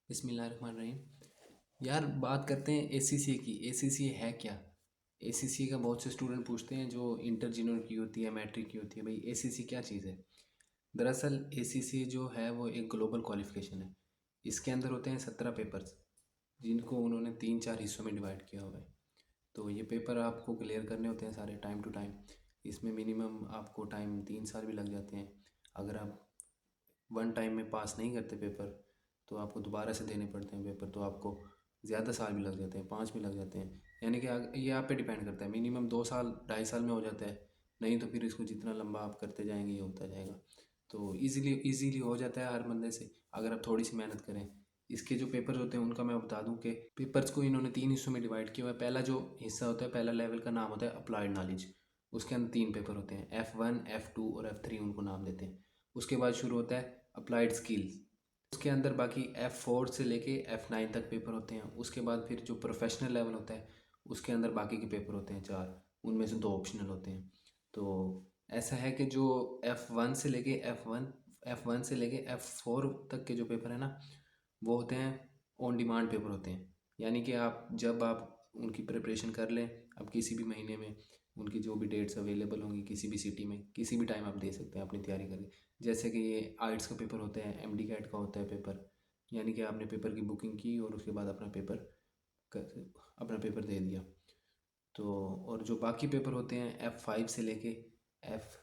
बिस्मिल्लाहिर्रहमानिर्रहीम। यार बात करते हैं एसीसीए की। एसीसीए है क्या? एसीसीए का बहुत से स्टूडेंट पूछते हैं जो इंटर जिन्होंने की होती है, मैट्रिक की होती है, भाई एसीसी क्या चीज़ है। दरअसल एसीसी जो है वो एक ग्लोबल क्वालिफिकेशन है। इसके अंदर होते हैं 17 पेपर्स, जिनको उन्होंने 3-4 हिस्सों में डिवाइड किया हुआ है। तो ये पेपर आपको क्लियर करने होते हैं सारे टाइम टू टाइम। इसमें मिनिमम आपको टाइम 3 साल भी लग जाते हैं। अगर आप वन टाइम में पास नहीं करते पेपर तो आपको दोबारा से देने पड़ते हैं पेपर, तो आपको ज़्यादा साल भी लग जाते हैं, 5 भी लग जाते हैं। यानी कि ये आप पे डिपेंड करता है। मिनिमम 2 साल 2.5 साल में हो जाता है, नहीं तो फिर इसको जितना लंबा आप करते जाएंगे ये होता जाएगा। तो इजीली हो जाता है हर बंदे से, अगर आप थोड़ी सी मेहनत करें। इसके जो पेपर्स होते हैं उनका मैं बता दूं कि पेपर्स को इन्होंने 3 हिस्सों में डिवाइड किया हुआ है। पहला जो हिस्सा होता है, पहला लेवल का नाम होता है अप्लाइड नॉलेज। उसके अंदर 3 पेपर होते हैं, F1 F2 और F3 उनको नाम देते हैं। उसके बाद शुरू होता है अप्लाइड स्किल्स। उसके अंदर बाकी F4 से लेके F9 तक पेपर होते हैं। उसके बाद फिर जो प्रोफेशनल लेवल होता है उसके अंदर बाकी के पेपर होते हैं 4, उनमें से 2 ऑप्शनल होते हैं। तो ऐसा है कि जो F1 से लेके F4 तक के जो पेपर है ना, वो होते हैं ऑन डिमांड पेपर होते हैं। यानी कि जब आप उनकी प्रिपरेशन कर लें, अब किसी भी महीने में उनकी जो भी डेट्स अवेलेबल होंगी किसी भी सिटी में, किसी भी टाइम आप दे सकते हैं अपनी तैयारी करके। जैसे कि ये आइट्स का पेपर होता है, एमडी कैट का होता है पेपर। यानी कि आपने पेपर की बुकिंग की और उसके बाद अपना पेपर दे दिया। तो और जो बाकी पेपर होते हैं F5 से लेके एफ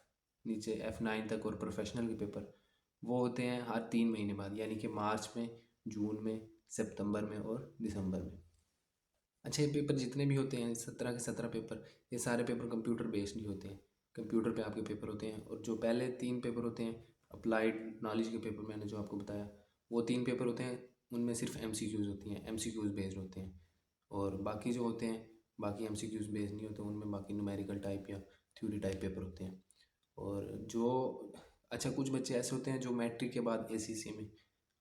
नीचे F9 तक और प्रोफेशनल के पेपर, वो होते हैं हर 3 महीने बाद, यानी कि मार्च में, जून में, सितंबर में और दिसंबर में। अच्छा, ये पेपर जितने भी होते हैं 17 के 17 पेपर, ये सारे पेपर कंप्यूटर बेस्ड ही होते हैं। कंप्यूटर पे आपके पेपर होते हैं। और जो पहले 3 पेपर होते हैं अप्लाइड नॉलेज के पेपर, मैंने जो आपको बताया, वो 3 पेपर होते हैं। उनमें सिर्फ एमसीक्यूज़ होती हैं, एमसीक्यूज़ बेस्ड होते हैं। और बाकी जो होते हैं, बाकी एमसीक्यूज़ बेस्ड नहीं होते, उनमें बाकी न्यूमेरिकल टाइप या थ्योरी टाइप पेपर होते हैं। और जो अच्छा, कुछ बच्चे ऐसे होते हैं जो मैट्रिक के बाद एसीसी में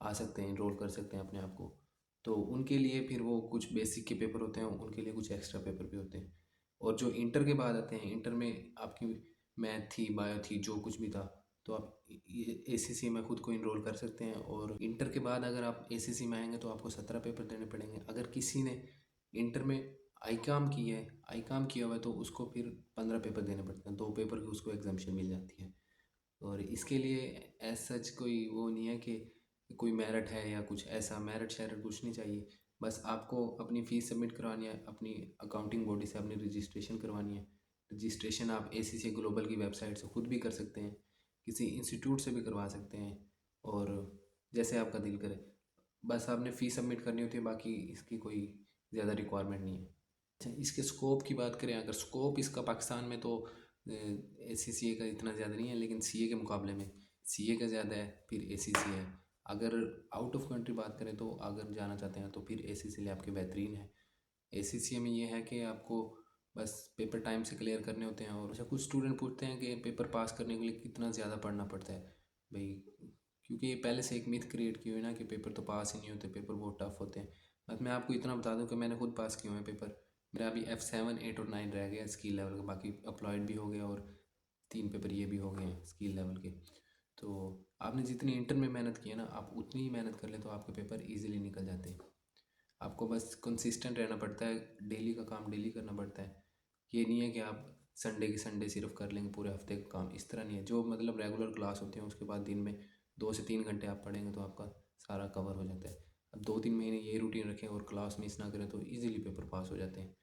आ सकते हैं, इनरोल कर सकते हैं अपने आप को। तो उनके लिए फिर वो कुछ बेसिक के पेपर होते हैं, उनके लिए कुछ एक्स्ट्रा पेपर भी होते हैं। और जो इंटर के बाद आते हैं, इंटर में आपकी मैथ थी, बायो थी, जो कुछ भी था, तो आप एसीसी में खुद को इनरोल कर सकते हैं। और इंटर के बाद अगर आप एसीसी में आएंगे तो आपको 17 पेपर देने पड़ेंगे। अगर किसी ने इंटर में आई काम किया हुआ है तो उसको फिर 15 पेपर देने पड़ते हैं, 2 पेपर की उसको एग्जामेशन मिल जाती है। और इसके लिए एज सच कोई वो नहीं है कि कोई मेरिट है या कुछ ऐसा, मेरिट शेरिट कुछ नहीं चाहिए। बस आपको अपनी फ़ीस सबमिट करवानी है, अपनी अकाउंटिंग बॉडी से अपनी रजिस्ट्रेशन करवानी है। रजिस्ट्रेशन आप एसीसी ग्लोबल की वेबसाइट से खुद भी कर सकते हैं, किसी इंस्टीट्यूट से भी करवा सकते हैं, और जैसे आपका दिल करे। बस आपने फ़ीस सबमिट करनी होती है, बाकी इसकी कोई ज़्यादा रिक्वायरमेंट नहीं है। अच्छा, इसके स्कोप की बात करें, अगर स्कोप इसका पाकिस्तान में, तो ACCA का इतना ज़्यादा नहीं है, लेकिन CA के मुकाबले में CA का ज़्यादा है, फिर ACC है। अगर आउट ऑफ कंट्री बात करें तो अगर जाना चाहते हैं तो फिर ACC आपके बेहतरीन है। ACCA में ये है कि आपको बस पेपर टाइम से क्लियर करने होते हैं। और अच्छा, कुछ स्टूडेंट पूछते हैं कि पेपर पास करने के लिए कितना ज़्यादा पढ़ना पड़ता है भाई, क्योंकि ये पहले से एक मिथ क्रिएट की हुई है ना कि पेपर तो पास ही नहीं होते, पेपर बहुत टफ होते हैं। बस मैं आपको इतना बता दूं कि मैंने खुद पास किए हुए हैं पेपर। मेरा अभी F7 8 और 9 रह गया स्किल लेवल का, बाकी अप्लॉयड भी हो गया और 3 पेपर ये भी हो गए हैं स्किल लेवल के। तो आपने जितनी इंटर में मेहनत की है ना, आप उतनी ही मेहनत कर ले तो आपके पेपर इजीली निकल जाते हैं। आपको बस कंसिस्टेंट रहना पड़ता है, डेली का काम डेली करना पड़ता है। ये नहीं है कि आप संडे की संडे सिर्फ कर लेंगे पूरे हफ्ते का काम, इस तरह नहीं है। जो मतलब रेगुलर क्लास होती है उसके बाद दिन में 2 से 3 घंटे आप पढ़ेंगे तो आपका सारा कवर हो जाता है। अब 2-3 महीने ये रूटीन रखें और क्लास मिस ना करें तो इजीली पेपर पास हो जाते हैं।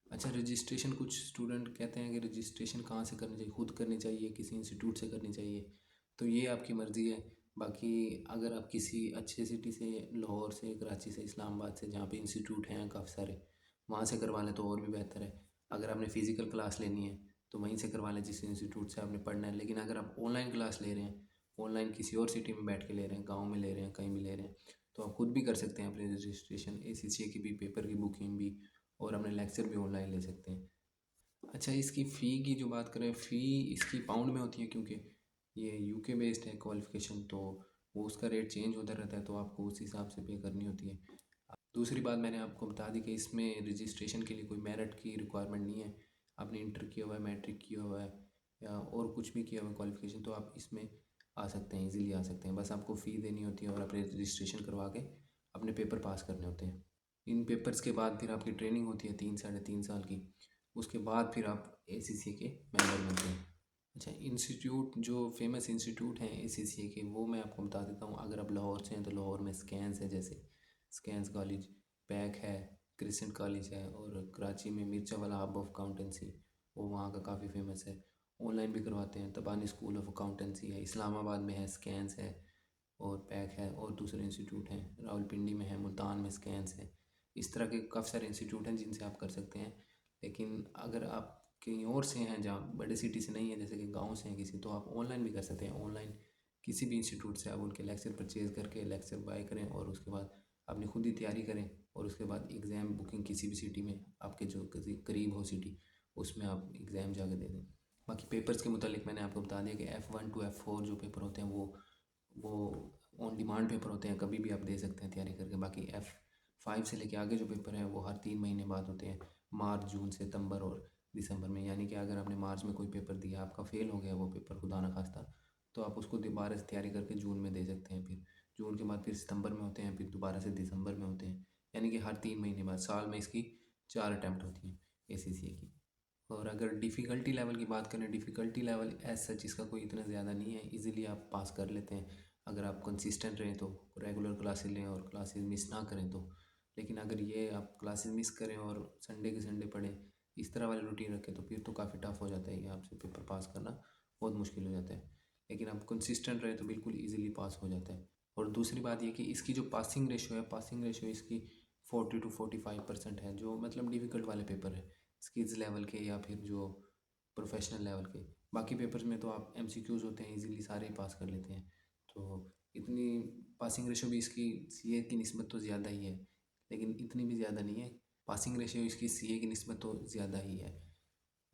अच्छा, रजिस्ट्रेशन, कुछ स्टूडेंट कहते हैं कि रजिस्ट्रेशन कहाँ से करनी चाहिए, खुद करनी चाहिए, किसी इंस्टीट्यूट से करनी चाहिए। तो ये आपकी मर्ज़ी है। बाकी अगर आप किसी अच्छे सिटी से, लाहौर से, कराची से, इस्लामाबाद से, जहाँ पे इंस्टीट्यूट हैं काफ़ी सारे, वहाँ से करवा लें तो और भी बेहतर है। अगर आपने फ़िज़िकल क्लास लेनी है तो वहीं से करवा लें जिस इंस्टीट्यूट से आपने पढ़ना है। लेकिन अगर आप ऑनलाइन क्लास ले रहे हैं, ऑनलाइन किसी और सिटी में बैठ के ले रहे हैं, गाँव में ले रहे हैं, कहीं भी ले रहे हैं, तो आप खुद भी कर सकते हैं अपनी रजिस्ट्रेशन, ACCA की भी, पेपर की बुकिंग भी, और अपने लेक्चर भी ऑनलाइन ले सकते हैं। अच्छा, इसकी फ़ी की जो बात करें, फ़ी इसकी पाउंड में होती है, क्योंकि ये यूके बेस्ड है क्वालिफ़िकेशन, तो वो उसका रेट चेंज होता रहता है, तो आपको उस हिसाब से पे करनी होती है। दूसरी बात मैंने आपको बता दी कि इसमें रजिस्ट्रेशन के लिए कोई मेरिट की रिक्वायरमेंट नहीं है। आपने इंटर किया हुआ है, मैट्रिक किया हुआ है, या और कुछ भी किया हुआ है क्वालिफ़िकेशन, तो आप इसमें आ सकते हैं, इजीली आ सकते हैं। बस आपको फ़ी देनी होती है और अपने रजिस्ट्रेशन करवा के अपने पेपर पास करने होते हैं। इन पेपर्स के बाद फिर आपकी ट्रेनिंग होती है 3 साढ़े 3 साल की। उसके बाद फिर आप ACCA के मेंबर बनते हैं। अच्छा, इंस्टीट्यूट जो फेमस इंस्टीट्यूट हैं ACCA के, वो मैं आपको बता देता हूँ। अगर आप लाहौर से हैं तो लाहौर में स्कैंस है, जैसे स्कैंस कॉलेज, पैक है, क्रिसेंट कॉलेज है, और कराची में मिर्चा वाला हब ऑफ अकाउंटेंसी, वो वहाँ का काफ़ी फेमस है। ऑनलाइन भी करवाते हैं। तबानी स्कूल ऑफ अकाउंटेंसी है, इस्लामाबाद में है, स्कैंस है और पैक है, और दूसरे इंस्टीट्यूट हैं, रावलपिंडी में है, मुल्तान में स्कैंस है। इस तरह के काफ़ी सारे इंस्टीट्यूट हैं जिनसे आप कर सकते हैं। लेकिन अगर आप कहीं और से हैं, जहाँ बड़े सिटी से नहीं है, जैसे कि गांव से हैं किसी, तो आप ऑनलाइन भी कर सकते हैं। ऑनलाइन किसी भी इंस्टीट्यूट से आप उनके लेक्चर परचेज़ करके लेक्चर बाय करें, और उसके बाद अपनी खुद ही तैयारी करें, और उसके बाद एग्ज़ाम बुकिंग किसी भी सिटी में आपके जो करीब हो सिटी, उसमें आप एग्ज़ाम जाके दे दें। बाकी पेपर्स के मुतालिक मैंने आपको बता दिया कि F1 to F4 जो पेपर होते हैं वो ऑन डिमांड पेपर होते हैं, कभी भी आप दे सकते हैं तैयारी करके। बाकी F5 से लेके आगे जो पेपर हैं वो हर 3 महीने बाद होते हैं, मार्च, जून, सितंबर और दिसंबर में। यानी कि अगर आपने मार्च में कोई पेपर दिया, आपका फेल हो गया वो पेपर खुदा ना खास्ता, तो आप उसको दोबारा से तैयारी करके जून में दे सकते हैं। फिर जून के बाद फिर सितंबर में होते हैं, फिर दोबारा से दिसंबर में होते हैं। यानी कि हर 3 महीने बाद साल में इसकी 4 अटैम्प्ट होती हैं ACCA की। और अगर डिफ़िकल्टी लेवल की बात करें, डिफ़िकल्टी लेवल एज सच इसका कोई इतना ज़्यादा नहीं है, इजीली आप पास कर लेते हैं अगर आप कंसिस्टेंट रहें तो, रेगुलर क्लासेस लें और क्लासेस मिस ना करें तो। लेकिन अगर ये आप क्लासेस मिस करें और संडे के संडे पढ़ें, इस तरह वाले रूटीन रखें, तो फिर तो काफ़ी टफ हो जाता है, ये आपसे पेपर पास करना बहुत मुश्किल हो जाता है। लेकिन आप कंसिस्टेंट रहें तो बिल्कुल ईजिली पास हो जाता है। और दूसरी बात ये कि इसकी जो पासिंग रेशो है, पासिंग रेशो इसकी 40 to 45% है, जो मतलब डिफ़िकल्ट वाले पेपर है, स्किल्स लेवल के या फिर जो प्रोफेशनल लेवल के। बाकी पेपर्स में तो आप MCQs होते हैं, इजीली सारे ही पास कर लेते हैं। तो इतनी पासिंग रेशो भी इसकी CA की निस्बत तो ज़्यादा ही है, लेकिन इतनी भी ज़्यादा नहीं है। पासिंग रेशियो इसकी CA की निस्बत तो ज़्यादा ही है।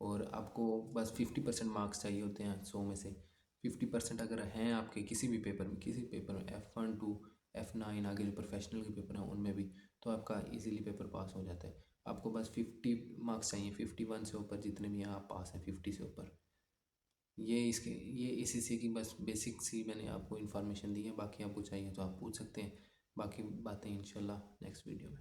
और आपको बस 50% मार्क्स चाहिए होते हैं 100 में से। 50% अगर हैं आपके किसी भी पेपर में, किसी पेपर में F1 to F9 आगे जो प्रोफेशनल के पेपर हैं उनमें भी, तो आपका इजीली पेपर पास हो जाता है। आपको बस 50 मार्क्स चाहिए, 51 से ऊपर जितने भी हैं आप पास हैं, 50 से ऊपर। ये ACCA की बस बेसिक सी मैंने आपको इन्फॉर्मेशन दी है। बाकी आपको चाहिए तो आप पूछ सकते हैं, बाकी बातें इंशाल्लाह नेक्स्ट वीडियो में।